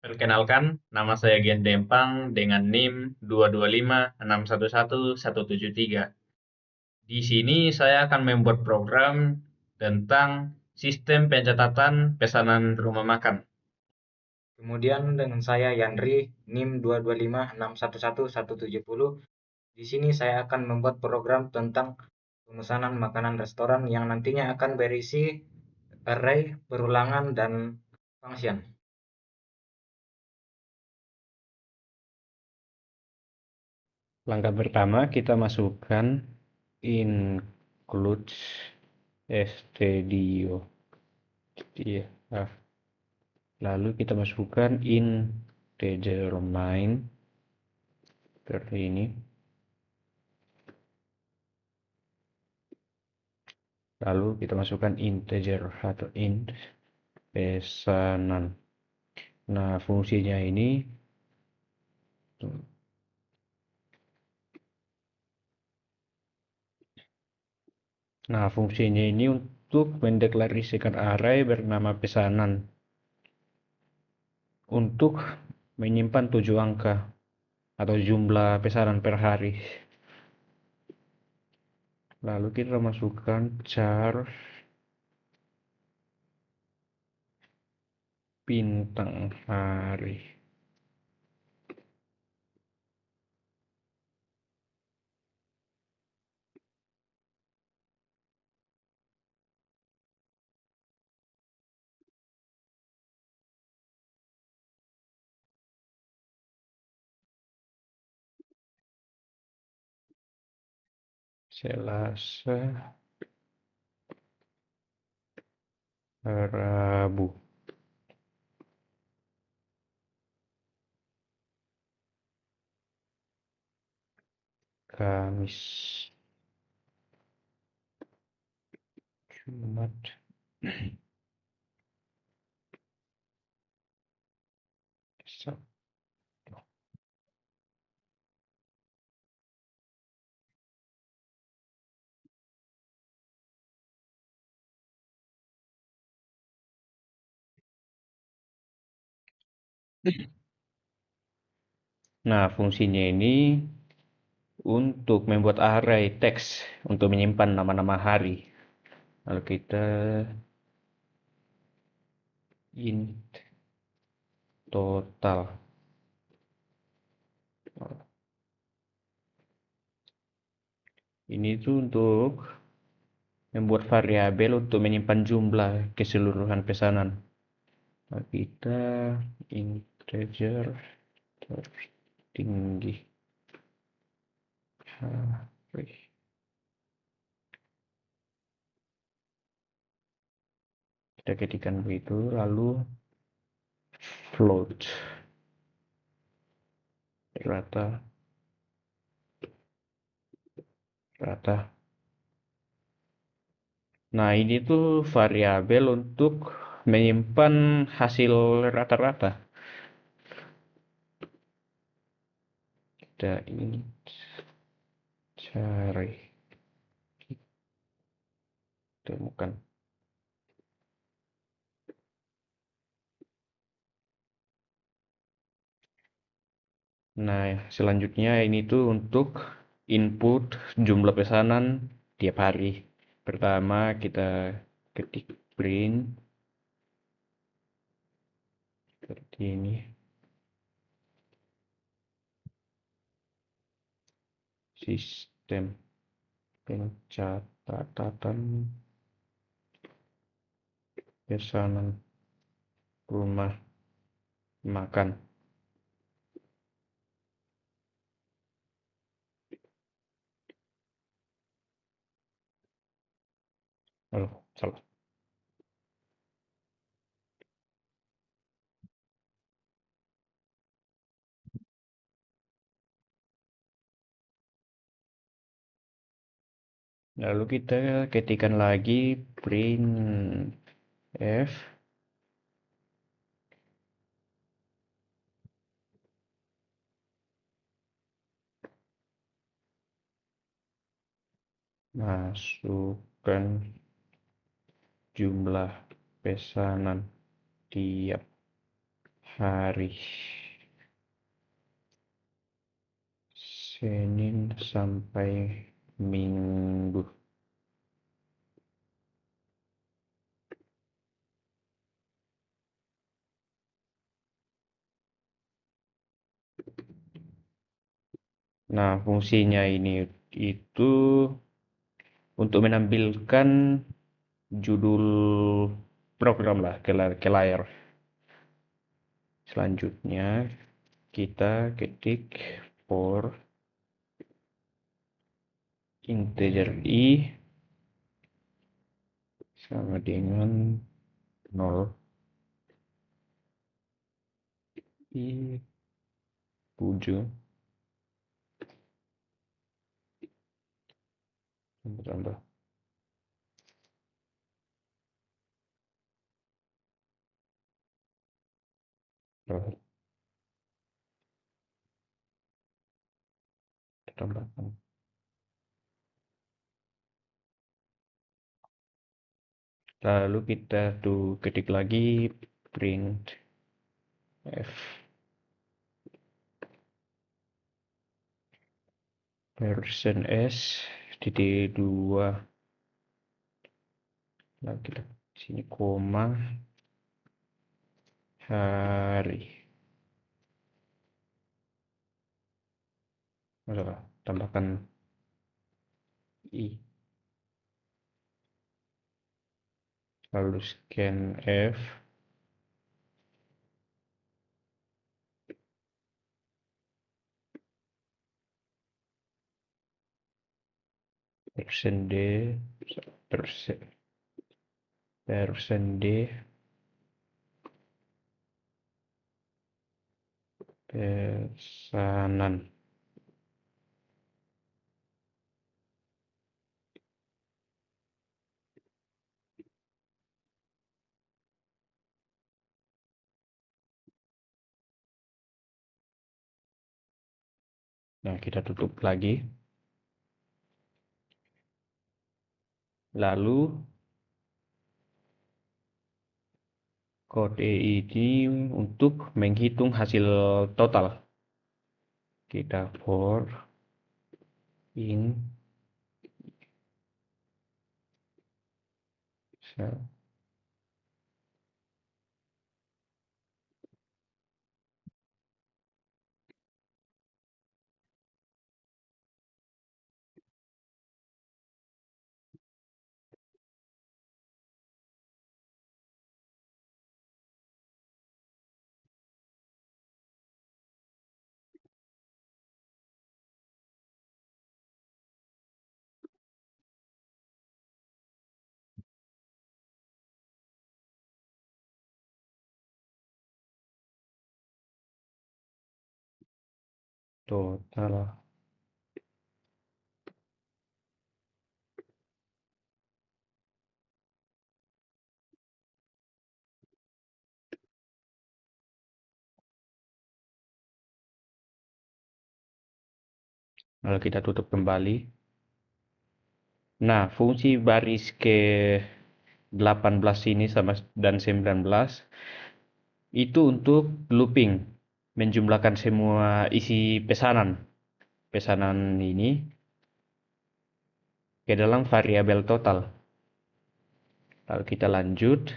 Perkenalkan, nama saya Gian Dempang dengan NIM 225611173. Di sini saya akan membuat program tentang sistem pencatatan pesanan rumah makan. Kemudian dengan saya Yandri, NIM 225611170. Di sini saya akan membuat program tentang pemesanan makanan restoran yang nantinya akan berisi array, perulangan, dan function. Langkah pertama kita masukkan include stdio. Iya. Lalu kita masukkan integer main seperti ini. Lalu kita masukkan integer atau int pesanan. Nah, fungsinya ini untuk mendeklarasikan array bernama pesanan untuk menyimpan 7 angka atau jumlah pesanan per hari. Lalu kita masukkan char bintang hari. Selasa, Rabu, Kamis, Jumat, Sabtu. Nah, fungsinya ini untuk membuat array teks untuk menyimpan nama-nama hari. Lalu kita int total. Ini tuh untuk membuat variabel untuk menyimpan jumlah keseluruhan pesanan. Lalu kita integer tertinggi hari. Kita ketikkan begitu, lalu float rata. Nah, ini tuh variabel untuk menyimpan hasil rata-rata. Kita ini cari, temukan. Nah, selanjutnya ini tuh untuk input jumlah pesanan tiap hari. Pertama kita ketik print seperti ini. Sistem pencatatan pesanan rumah makan. Oh, salah. Lalu kita ketikkan lagi print f masukkan jumlah pesanan tiap hari Senin sampai Minggu. Nah, fungsinya ini itu untuk menampilkan judul program lah ke layar. Selanjutnya kita ketik for integer i sama dengan 0 i 7 tambah tambah tambahkan. Lalu kita ketik lagi print f version s titik 2 lagi sini koma hari. Masalah tambahkan i, lalu scan f version d version d pesanan. Nah, kita tutup lagi. Lalu kode ini untuk menghitung hasil total. Kita for in total. Lalu kita tutup kembali. Nah, fungsi baris ke 18 ini sama dan 19 itu untuk looping, menjumlahkan semua isi pesanan ini ke dalam variabel total. Lalu kita lanjut.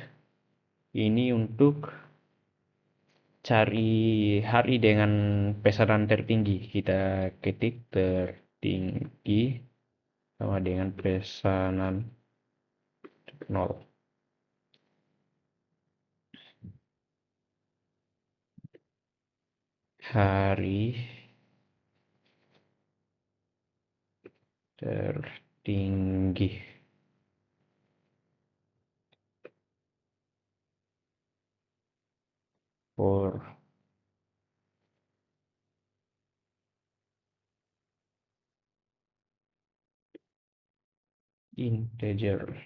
Ini untuk cari hari dengan pesanan tertinggi. Kita ketik tertinggi sama dengan pesanan 0. Hari tertinggi. For integer.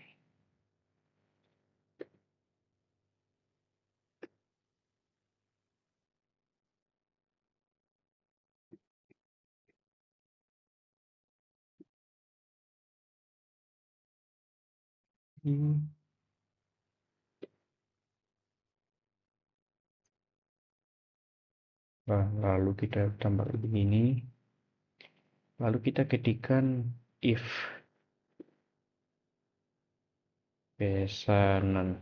Lalu kita tambah begini. Lalu kita ketikkan if pesanan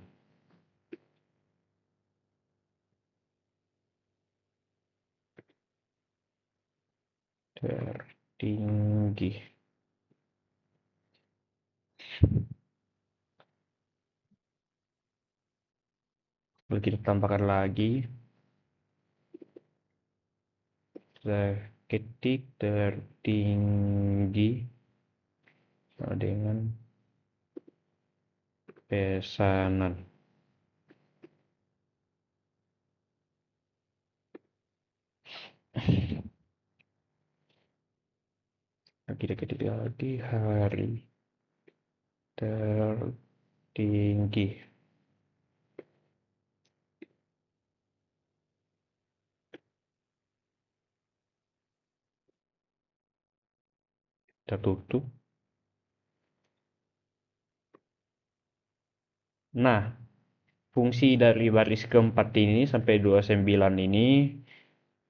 tertinggi lalu kita tambahkan lagi, kita ketik tertinggi sama dengan pesanan. Nah, kita ketik lagi hari tertinggi. Kita tutup. Nah, fungsi dari baris keempat ini sampai 29 ini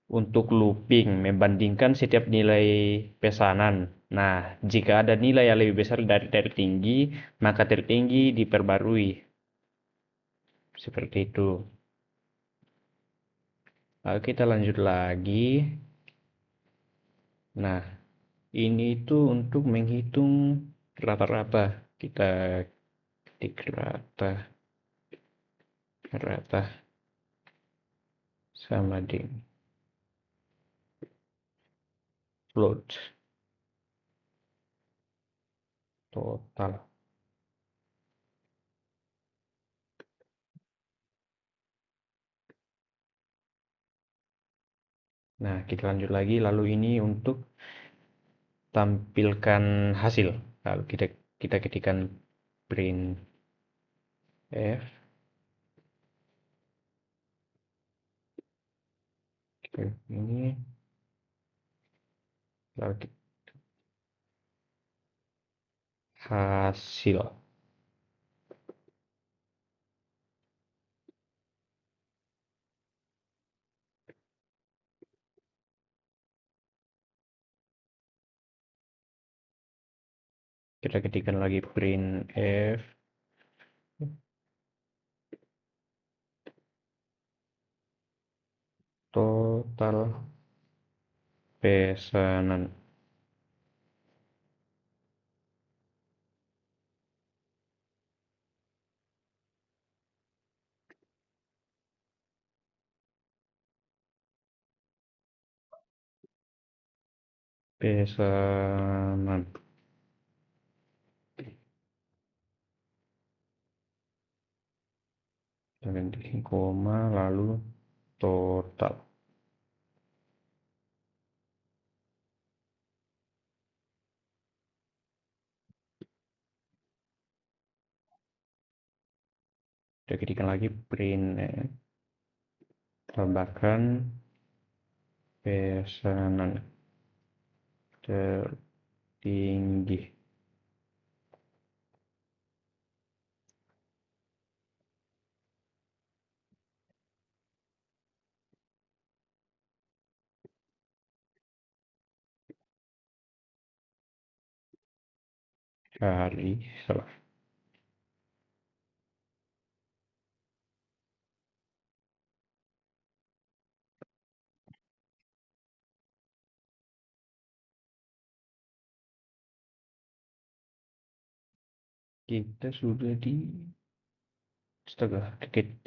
untuk looping, membandingkan setiap nilai pesanan. Nah, jika ada nilai yang lebih besar dari tertinggi, maka tertinggi diperbarui. Seperti itu. Lalu kita lanjut lagi. Nah, ini itu untuk menghitung rata-rata. Kita ketik rata sama dengan float total. Nah, kita lanjut lagi. Lalu ini untuk tampilkan hasil. Lalu kita ketikkan print f. Ini lalu hasil. Kita ketikkan lagi print f total pesanan. Pesanan. Kita ganti koma lalu total. Kita ketikkan lagi print tambahkan pesanan tertinggi. Hari salah. Kita sudah di astaga dikit.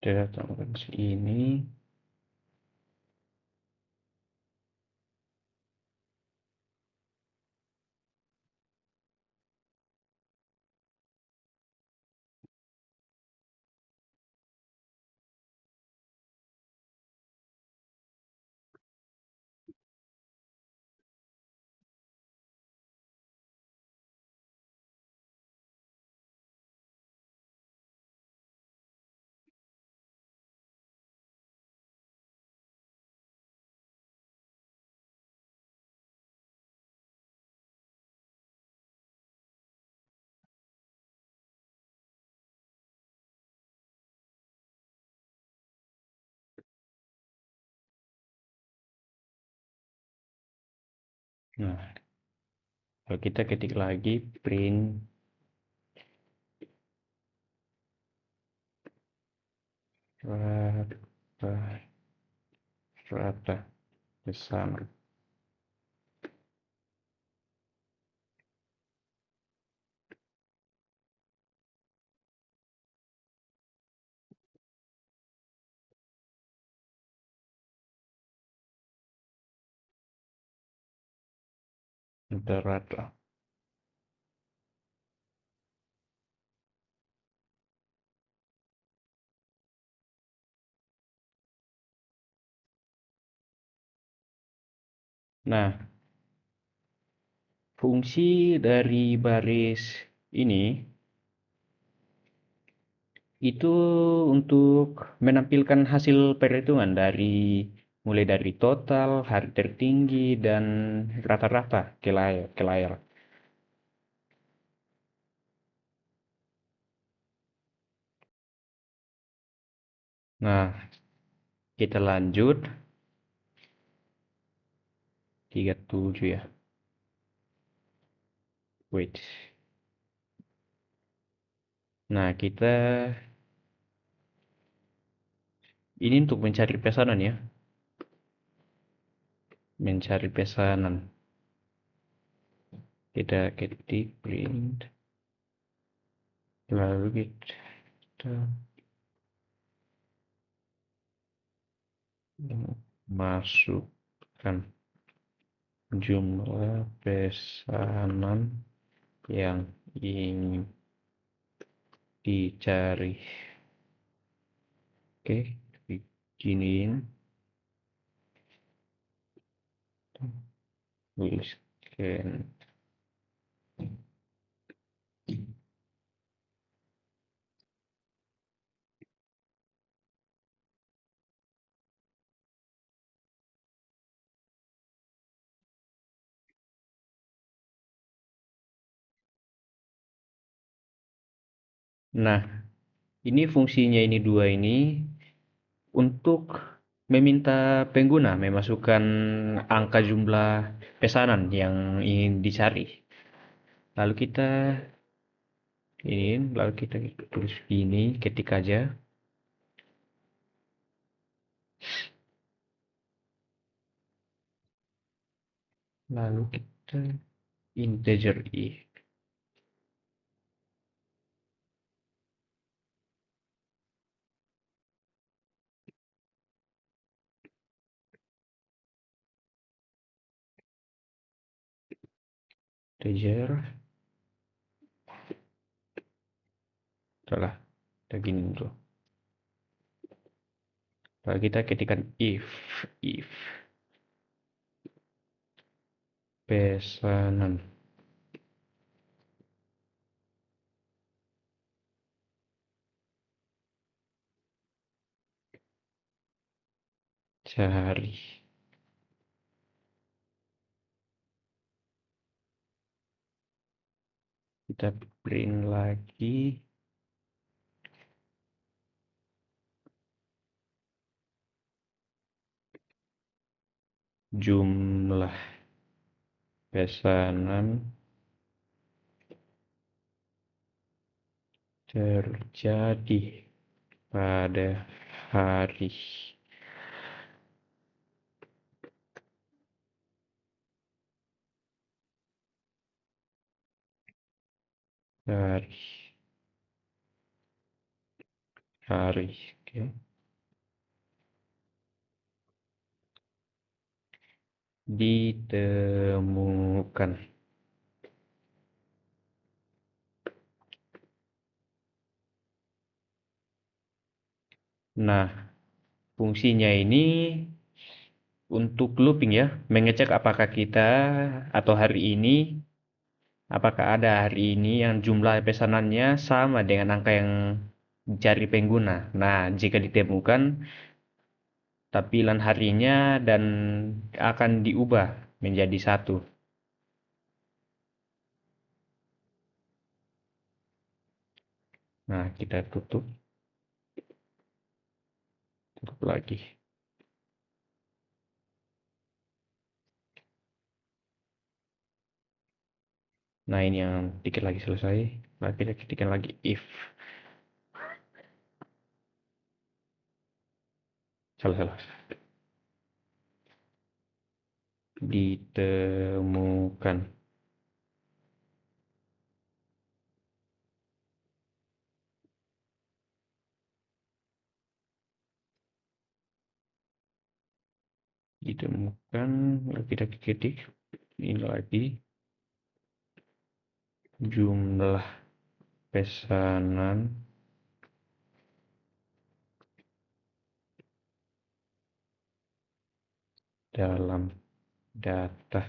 Kita tambahkan sini. Nah, kalau kita ketik lagi print rata pesanan. Rata. Nah, fungsi dari baris ini itu untuk menampilkan hasil perhitungan mulai dari total, hari tertinggi, dan rata-rata ke layar. Nah, kita lanjut 37 ya. Wait. Nah, ini untuk mencari pesanan ya. Mencari pesanan. Kita ketik print. Lalu kita masukkan jumlah pesanan yang ingin dicari. Oke, bikinin tuliskan. Nah, ini fungsinya ini dua ini untuk meminta pengguna memasukkan angka jumlah pesanan yang ingin dicari. Lalu kita tulis gini, ketik aja. Lalu kita integer i. Integer. Salah, kita gini dulu. Lalu kita ketikkan if pesanan cari. Kita print lagi jumlah pesanan terjadi pada hari oke. Ditemukan. Nah, fungsinya ini untuk looping ya, mengecek apakah apakah ada hari ini yang jumlah pesanannya sama dengan angka yang dicari pengguna. Nah, jika ditemukan, tampilan harinya dan akan diubah menjadi 1. Nah, kita tutup lagi. Nah, ini yang dikit lagi selesai. Nah, kita ketikkan lagi if. Salah. Ditemukan. Kita ketik ini lagi jumlah pesanan dalam data.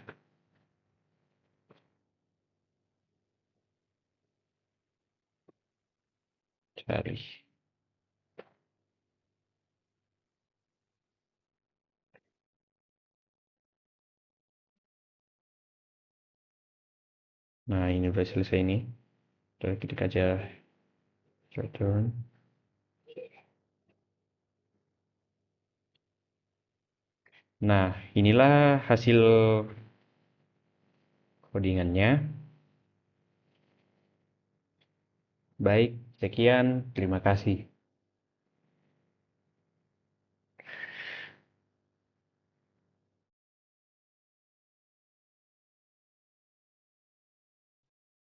Cari. Nah, ini udah selesai ini. Kita ketik aja return. Nah, inilah hasil codingannya. Baik, sekian. Terima kasih.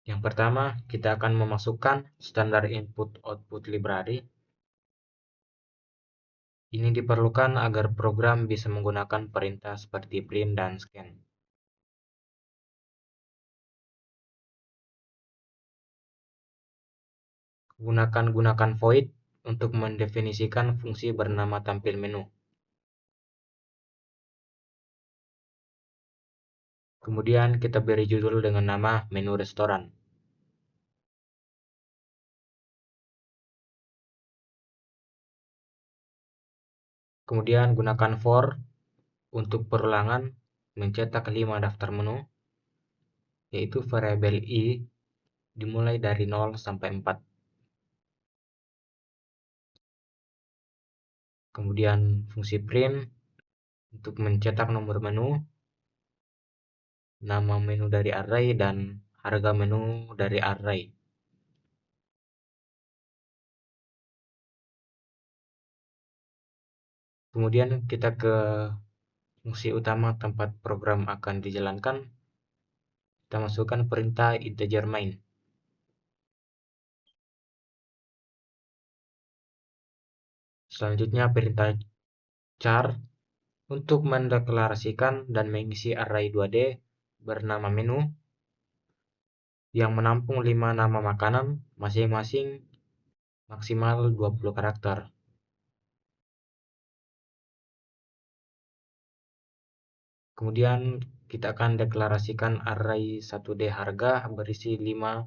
Yang pertama, kita akan memasukkan standar input-output library. Ini diperlukan agar program bisa menggunakan perintah seperti print dan scan. Gunakan void untuk mendefinisikan fungsi bernama tampil menu. Kemudian kita beri judul dengan nama menu restoran. Kemudian gunakan for untuk perulangan mencetak 5 daftar menu, yaitu variabel i dimulai dari 0 sampai 4. Kemudian fungsi print untuk mencetak nomor menu, nama menu dari array, dan harga menu dari array. Kemudian kita ke fungsi utama tempat program akan dijalankan. Kita masukkan perintah integer main. Selanjutnya perintah char untuk mendeklarasikan dan mengisi array 2D bernama menu yang menampung 5 nama makanan masing-masing maksimal 20 karakter. Kemudian kita akan deklarasikan array 1D harga berisi 5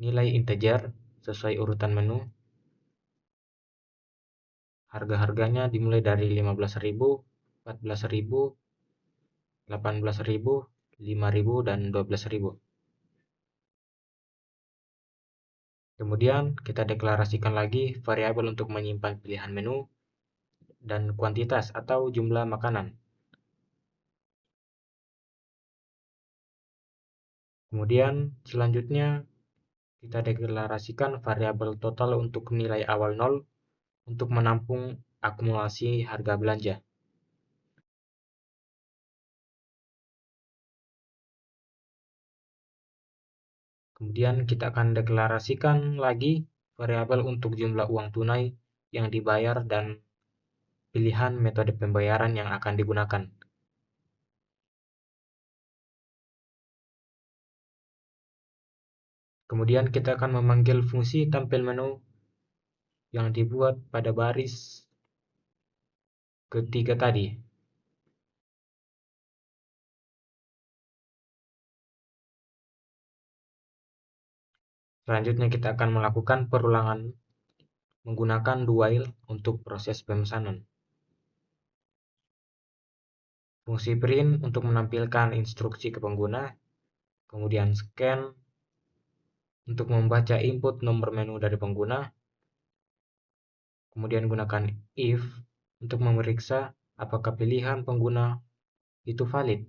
nilai integer sesuai urutan menu. Harga-harganya dimulai dari 15.000, 14.000, 18.000, 5.000, dan 12.000. Kemudian kita deklarasikan lagi variabel untuk menyimpan pilihan menu dan kuantitas atau jumlah makanan. Kemudian selanjutnya kita deklarasikan variabel total untuk nilai awal 0 untuk menampung akumulasi harga belanja. Kemudian kita akan deklarasikan lagi variabel untuk jumlah uang tunai yang dibayar dan pilihan metode pembayaran yang akan digunakan. Kemudian kita akan memanggil fungsi tampil menu yang dibuat pada baris ketiga tadi. Selanjutnya kita akan melakukan perulangan menggunakan do while untuk proses pemesanan. Fungsi print untuk menampilkan instruksi ke pengguna, kemudian scan untuk membaca input nomor menu dari pengguna, kemudian gunakan if untuk memeriksa apakah pilihan pengguna itu valid.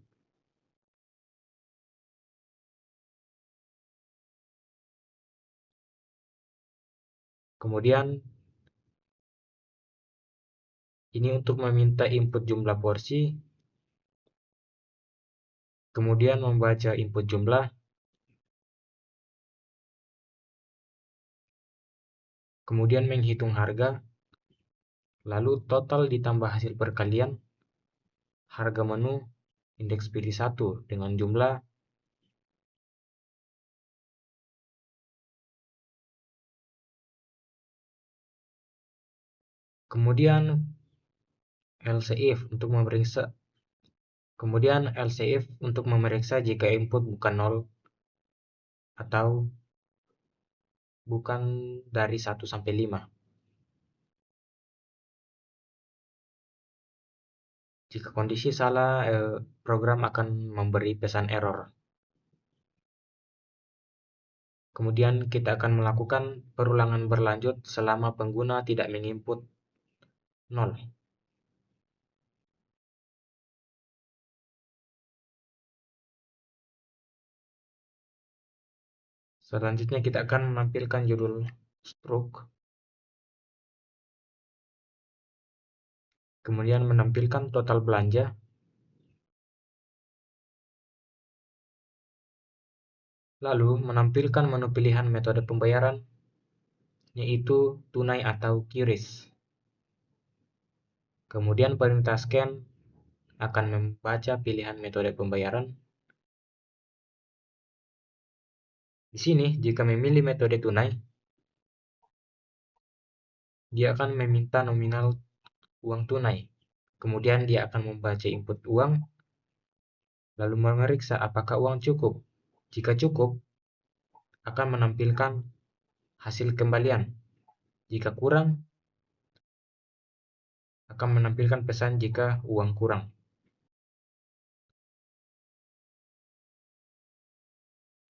Kemudian ini untuk meminta input jumlah porsi, kemudian membaca input jumlah, kemudian menghitung harga, lalu total ditambah hasil perkalian harga menu indeks pilih 1 dengan jumlah kemudian else if untuk memeriksa jika input bukan 0 atau bukan dari 1 sampai 5. Jika kondisi salah, program akan memberi pesan error. Kemudian kita akan melakukan perulangan berlanjut selama pengguna tidak menginput 0. Selanjutnya kita akan menampilkan judul stroke, kemudian menampilkan total belanja, lalu menampilkan menu pilihan metode pembayaran, yaitu tunai atau QRIS. Kemudian perintah scan akan membaca pilihan metode pembayaran. Di sini, jika memilih metode tunai, dia akan meminta nominal uang tunai. Kemudian dia akan membaca input uang, lalu memeriksa apakah uang cukup. Jika cukup, akan menampilkan hasil kembalian. Jika kurang, akan menampilkan pesan jika uang kurang.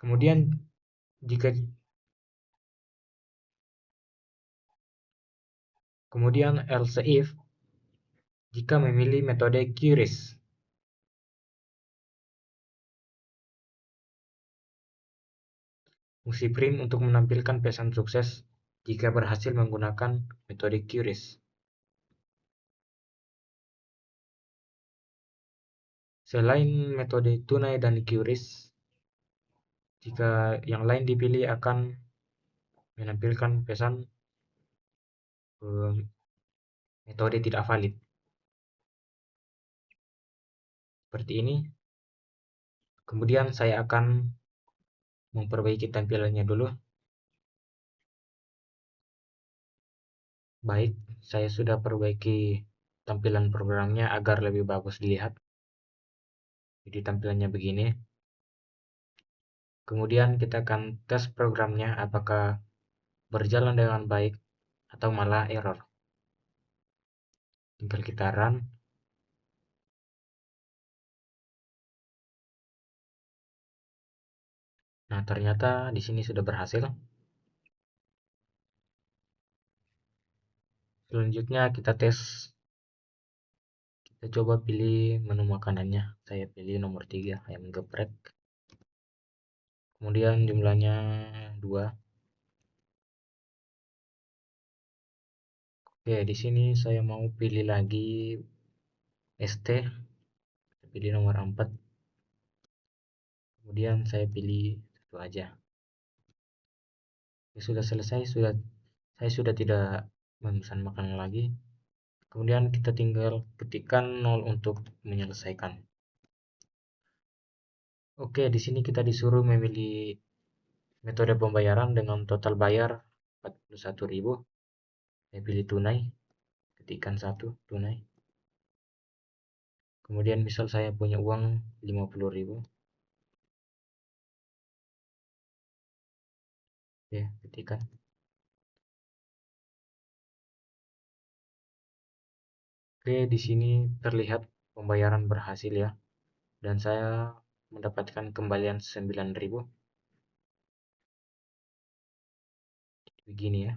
Kemudian else if jika memilih metode QRIS. Fungsi print untuk menampilkan pesan sukses jika berhasil menggunakan metode QRIS. Selain metode tunai dan QRIS, jika yang lain dipilih akan menampilkan pesan metode tidak valid. Seperti ini. Kemudian saya akan memperbaiki tampilannya dulu. Baik, saya sudah perbaiki tampilan programnya agar lebih bagus dilihat. Jadi tampilannya begini. Kemudian kita akan tes programnya apakah berjalan dengan baik atau malah error. Tinggal kita run. Nah, ternyata di sini sudah berhasil. Selanjutnya kita tes. Kita coba pilih menu makanannya. Saya pilih nomor 3, ayam geprek. Kemudian jumlahnya 2. Oke, di sini saya mau pilih lagi ST. Saya pilih nomor 4. Kemudian saya pilih satu aja. Ya, sudah selesai, saya sudah tidak memesan makanan lagi. Kemudian kita tinggal ketikkan 0 untuk menyelesaikan. Oke, di sini kita disuruh memilih metode pembayaran dengan total bayar 41.000. Saya pilih tunai, ketikkan 1 tunai. Kemudian misal saya punya uang 50.000. Oke, ketikkan. Oke, di sini terlihat pembayaran berhasil ya. Dan saya mendapatkan kembalian 9.000. Begini ya.